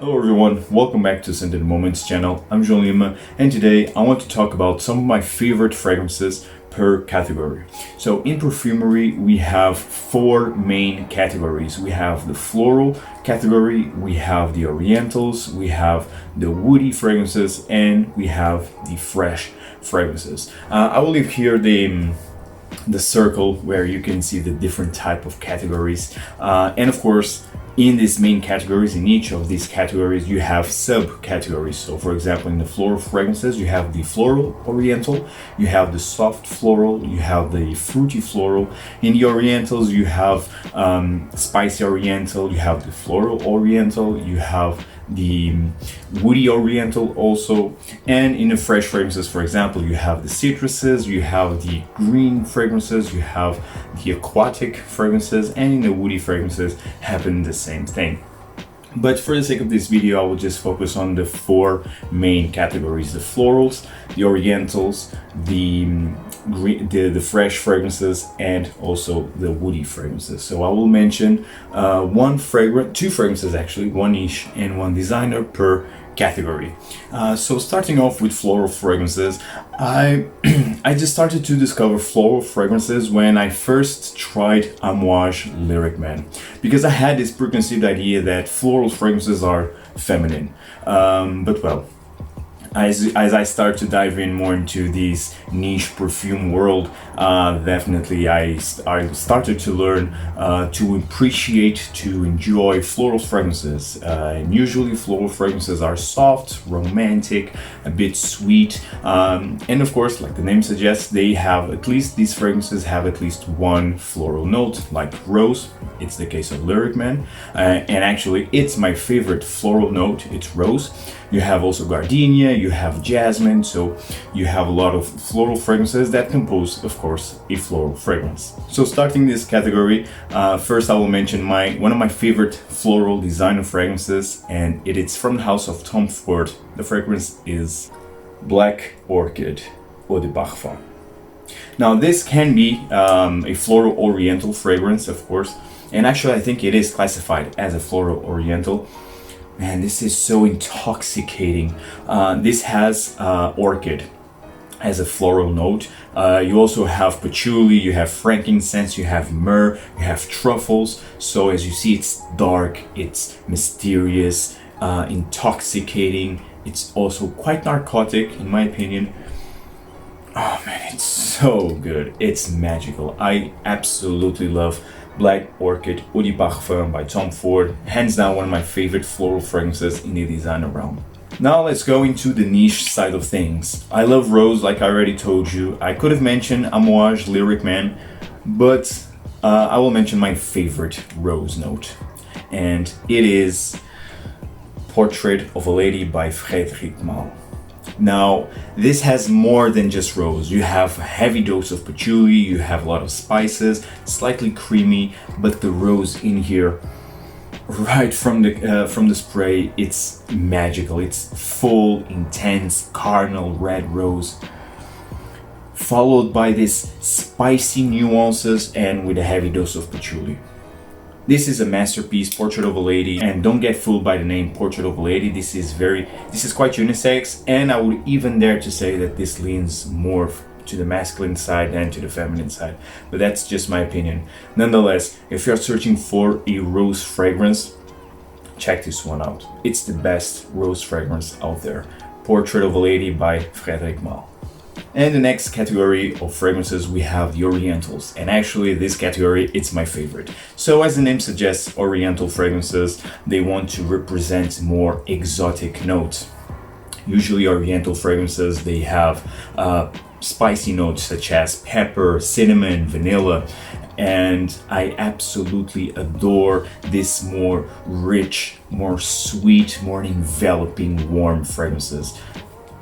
Hello everyone, welcome back to Scented Moments channel. I'm Jolim, and today I want to talk about some of my favorite fragrances per category. So in perfumery we have four main categories. We have the floral category, we have the orientals, we have the woody fragrances, and we have the fresh fragrances. I will leave here the circle where you can see the different type of categories, and of course in these main categories, in each of these categories, you have subcategories. So for example, in the floral fragrances, you have the floral oriental, you have the soft floral, you have the fruity floral. In the orientals, you have spicy oriental, you have the floral oriental, you have the woody oriental also. And in the fresh fragrances, for example, you have the citruses, you have the green fragrances, you have the aquatic fragrances, and in the woody fragrances happen the same thing. But for the sake of this video, I will just focus on the four main categories: the florals, the orientals, the fresh fragrances, and also the woody fragrances. So I will mention two fragrances actually, one niche and one designer per category. So starting off with floral fragrances, I just started to discover floral fragrances when I first tried Amouage Lyric Man, because I had this preconceived idea that floral fragrances are feminine. But well, as I start to dive in more into this niche perfume world, definitely I started to learn to appreciate, to enjoy floral fragrances. And usually floral fragrances are soft, romantic, a bit sweet, and of course, like the name suggests, these fragrances have at least one floral note, like rose. It's the case of Lyric Man, and actually it's my favorite floral note, it's rose. You have also gardenia, you have jasmine, so you have a lot of floral fragrances that compose, of course, a floral fragrance. So starting this category, first I will mention one of my favorite floral designer fragrances, and it's from the house of Tom Ford. The fragrance is Black Orchid Eau de Parfum. Now this can be a floral oriental fragrance, of course, and actually I think it is classified as a floral oriental. Man, this is so intoxicating. This has orchid as a floral note. You also have patchouli, you have frankincense, you have myrrh, you have truffles. So as you see, it's dark, it's mysterious, intoxicating. It's also quite narcotic, in my opinion. Oh man, it's so good. It's magical. I absolutely love Black Orchid Eau de Parfum by Tom Ford. Hands down one of my favorite floral fragrances in the designer realm. Now let's go into the niche side of things. I love rose, like I already told you. I could have mentioned Amouage Lyric Man, but I will mention my favorite rose note. And it is Portrait of a Lady by Frederic Malle. Now, this has more than just rose. You have a heavy dose of patchouli, you have a lot of spices, slightly creamy, but the rose in here, right from the spray, it's magical. It's full, intense, cardinal red rose, followed by this spicy nuances and with a heavy dose of patchouli. This is a masterpiece, Portrait of a Lady, and don't get fooled by the name Portrait of a Lady. This is quite unisex, and I would even dare to say that this leans more to the masculine side than to the feminine side, but that's just my opinion. Nonetheless, if you're searching for a rose fragrance, check this one out. It's the best rose fragrance out there. Portrait of a Lady by Frederic Malle. And the next category of fragrances, we have the orientals, and actually this category, it's my favorite. So as the name suggests, oriental fragrances, they want to represent more exotic notes. Usually oriental fragrances, they have spicy notes such as pepper, cinnamon, vanilla, and I absolutely adore this more rich, more sweet, more enveloping, warm fragrances.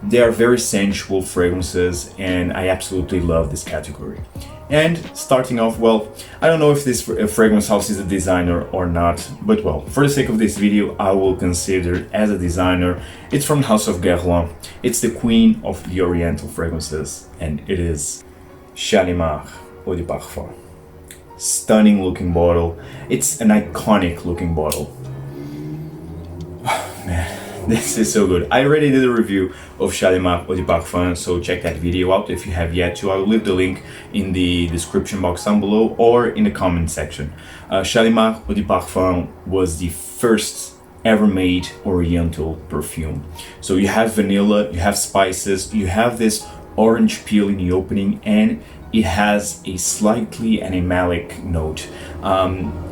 They are very sensual fragrances, and I absolutely love this category. And starting off, well, I don't know if this fragrance house is a designer or not, but well, for the sake of this video, I will consider it as a designer. It's from the house of Guerlain. It's the queen of the oriental fragrances, and it is Shalimar Eau de Parfum. Stunning looking bottle. It's an iconic looking bottle. This is so good. I already did a review of Shalimar Eau de Parfum, so check that video out if you have yet to. I will leave the link in the description box down below or in the comment section. Shalimar Eau de Parfum was the first ever made oriental perfume. So you have vanilla, you have spices, you have this orange peel in the opening, and it has a slightly animalic note.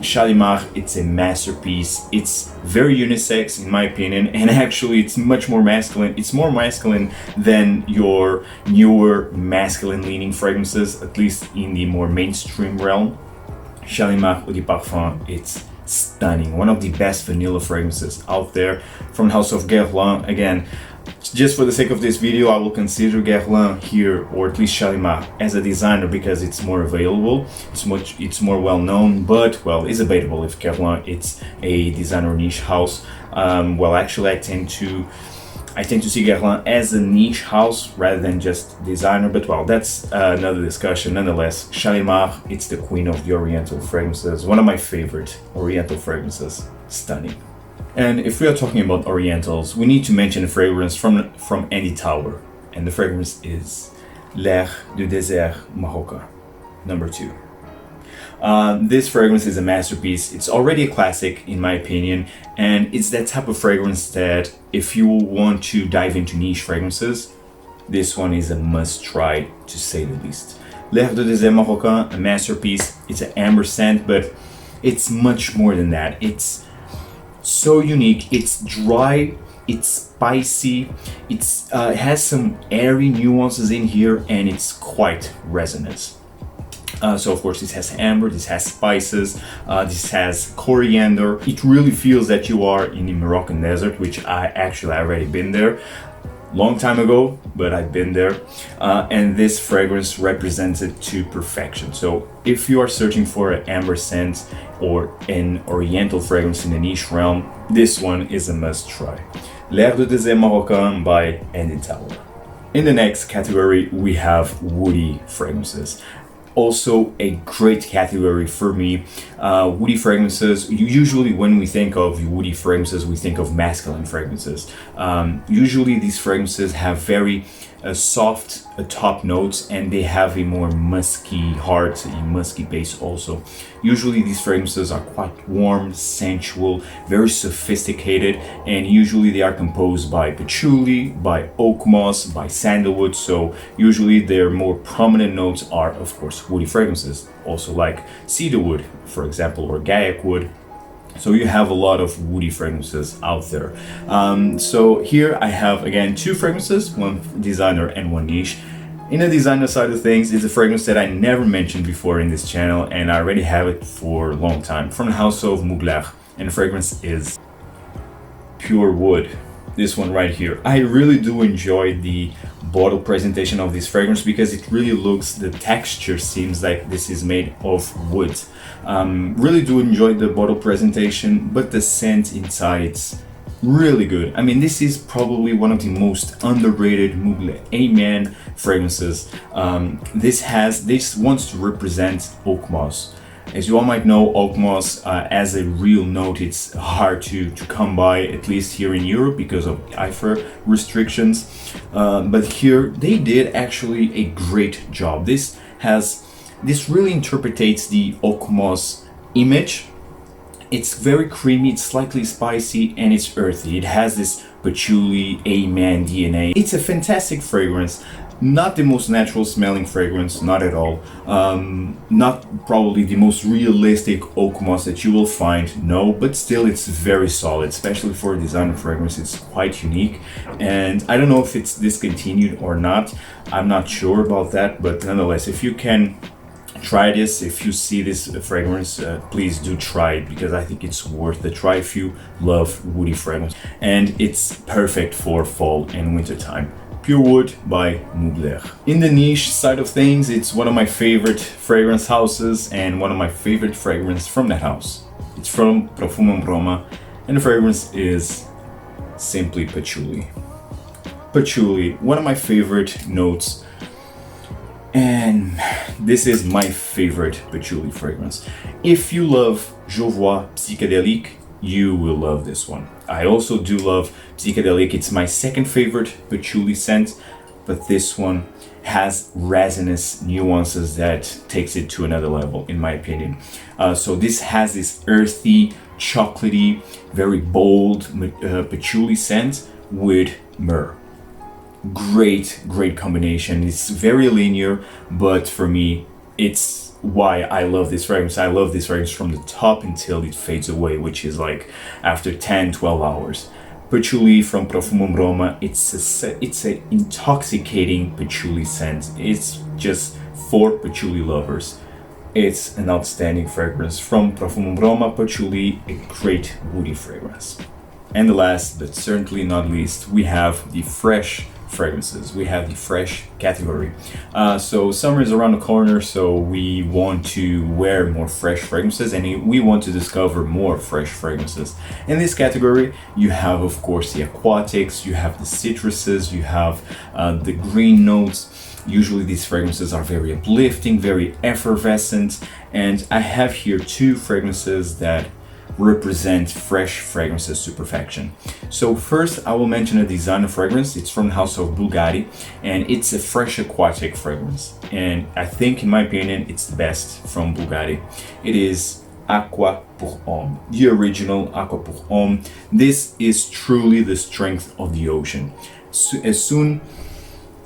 Shalimar, it's a masterpiece. It's very unisex in my opinion, and actually it's much more masculine. It's more masculine than your newer masculine leaning fragrances, at least in the more mainstream realm. Shalimar Eau de Parfum, it's stunning. One of the best vanilla fragrances out there from the house of Guerlain. Again, just for the sake of this video, I will consider Guerlain here, or at least Shalimar, as a designer because it's more available, it's more well known, but well, it's debatable if Guerlain it's a designer niche house. Well, actually, I tend to see Guerlain as a niche house rather than just designer, but well, that's another discussion. Nonetheless, Shalimar, it's the queen of the oriental fragrances, one of my favorite oriental fragrances. Stunning. And if we are talking about orientals, we need to mention a fragrance from Andy Tauber, and the fragrance is L'air du Désert Marocain, number 2. This fragrance is a masterpiece. It's already a classic in my opinion, and it's that type of fragrance that if you want to dive into niche fragrances, this one is a must try, to say the least. L'air du Désert Marocain, a masterpiece. It's an amber scent, but it's much more than that. It's so unique. It's dry, it's spicy, it has some airy nuances in here, and it's quite resonant. So of course this has amber, this has spices, this has coriander. It really feels that you are in the Moroccan desert, which I already been there. Long time ago, but I've been there, and this fragrance represents it to perfection. So if you are searching for an amber scent or an oriental fragrance in the niche realm, this one is a must try. L'air du Désert Marocain by Andy Tauber. In the next category, we have woody fragrances. Also a great category for me. Woody fragrances, usually when we think of woody fragrances, we think of masculine fragrances. Usually these fragrances have very soft top notes, and they have a more musky heart, a musky base also. Usually these fragrances are quite warm, sensual, very sophisticated, and usually they are composed by patchouli, by oak moss, by sandalwood. So usually their more prominent notes are of course woody fragrances, also like cedarwood for example, or gaiac wood. So you have a lot of woody fragrances out there. So here I have again 2 fragrances, one designer and one niche. In the designer side of things, it's a fragrance that I never mentioned before in this channel, and I already have it for a long time, from the house of Mugler, and the fragrance is Pure Wood. This one right here. I really do enjoy the bottle presentation of this fragrance because it really looks, the texture seems like this is made of wood. Really do enjoy the bottle presentation, but the scent inside, it's really good. I mean, this is probably one of the most underrated Mugler Amen fragrances. This wants to represent oak moss. As you all might know, oak moss as a real note, it's hard to come by, at least here in Europe, because of Aqva restrictions. But here they did actually a great job. This really interprets the oak moss image. It's very creamy, it's slightly spicy, and it's earthy. It has this patchouli, Amen DNA. It's a fantastic fragrance. Not the most natural smelling fragrance, not at all. Not probably the most realistic oak moss that you will find, no, but still it's very solid, especially for a designer fragrance. It's quite unique, and I don't know if it's discontinued or not. I'm not sure about that, but nonetheless, if you can try this, if you see this fragrance, please do try it, because I think it's worth the try if you love woody fragrance, and it's perfect for fall and winter time. Pure Wood by Mugler. In the niche side of things, it's one of my favorite fragrance houses and one of my favorite fragrance from that house. It's from Profumum Roma, and the fragrance is simply Patchouly. Patchouly, one of my favorite notes, and this is my favorite Patchouly fragrance. If you love Xerjoff psychedelic, you will love this one. I also do love Psychedelic. It's my second favorite patchouli scent, but this one has resinous nuances that takes it to another level, in my opinion. So this has this earthy, chocolatey, very bold patchouli scent with myrrh. Great combination. It's very linear, but for me, it's why I love this fragrance. I love this fragrance from the top until it fades away, which is like after 10-12 hours. Patchouly from Profumum Roma, it's a intoxicating patchouli scent. It's just for patchouli lovers. It's an outstanding fragrance from Profumum Roma. Patchouly, a great woody fragrance. And the last, but certainly not least, we have the fresh fragrances. We have the fresh category. So summer is around the corner, so we want to wear more fresh fragrances and we want to discover more fresh fragrances. In this category, you have, of course, the aquatics, you have the citruses, you have the green notes. Usually these fragrances are very uplifting, very effervescent, and I have here two fragrances that represent fresh fragrances to perfection. So first I will mention a designer fragrance. It's from the house of Bvlgari and it's a fresh aquatic fragrance, and I think, in my opinion, it's the best from Bvlgari. It is Aqva pour Homme, the original Aqva pour Homme. This is truly the strength of the ocean. So as soon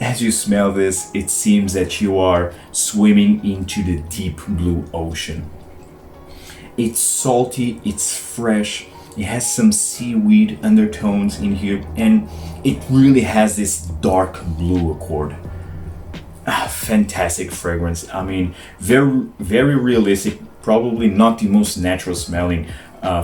as you smell this, it seems that you are swimming into the deep blue ocean. It's salty, it's fresh, it has some seaweed undertones in here, and it really has this dark blue accord. Fantastic fragrance. I mean, very realistic, probably not the most natural smelling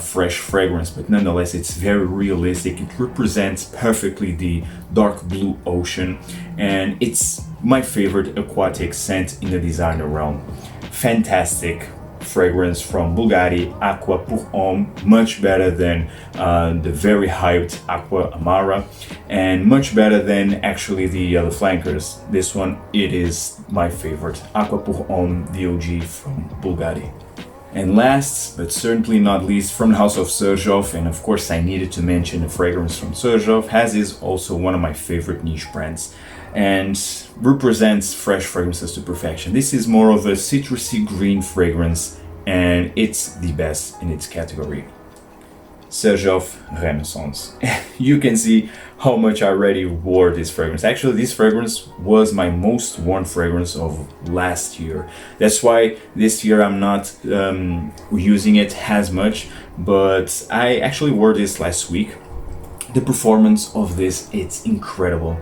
fresh fragrance, but nonetheless it's very realistic. It represents perfectly the dark blue ocean, and it's my favorite aquatic scent in the designer realm. Fantastic fragrance from Bvlgari, Aqva pour Homme, much better than the very hyped Aqva Amara, and much better than actually the other flankers. This one, it is my favorite, Aqva pour Homme, the OG from Bvlgari. And last, but certainly not least, from the house of Xerjoff, and of course I needed to mention a fragrance from Xerjoff, as is also one of my favorite niche brands, and represents fresh fragrances to perfection. This is more of a citrusy green fragrance, and it's the best in its category. Xerjoff Renaissance. You can see how much I already wore this fragrance. Actually, this fragrance was my most worn fragrance of last year. That's why this year I'm not using it as much, but I actually wore this last week. The performance of this, it's incredible.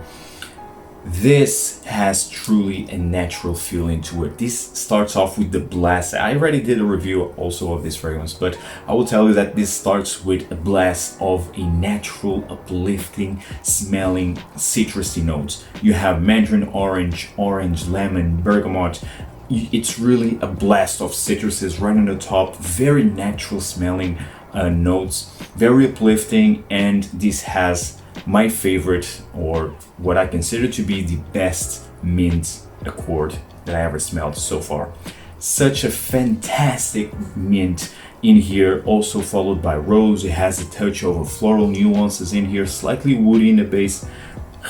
This has truly a natural feeling to it. This starts off with the blast. I already did a review also of this fragrance, but I will tell you that this starts with a blast of a natural, uplifting, smelling citrusy notes. You have mandarin orange, lemon, bergamot. It's really a blast of citruses right on the top. Very natural smelling notes, very uplifting, and this has my favorite, or what I consider to be the best mint accord that I ever smelled so far. Such a fantastic mint in here, also followed by rose. It has a touch of floral nuances in here, slightly woody in the base.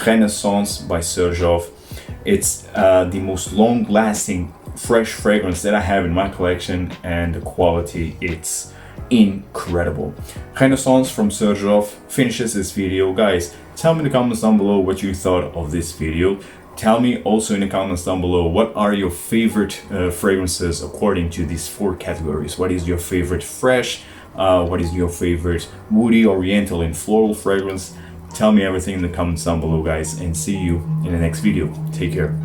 Renaissance by Xerjoff. It's the most long-lasting fresh fragrance that I have in my collection, and the quality, it's incredible. Renaissance from Xerjoff finishes this video. Guys, tell me in the comments down below what you thought of this video. Tell me also in the comments down below what are your favorite fragrances according to these four categories. What is your favorite fresh? What is your favorite woody, oriental, and floral fragrance? Tell me everything in the comments down below, guys, and see you in the next video. Take care.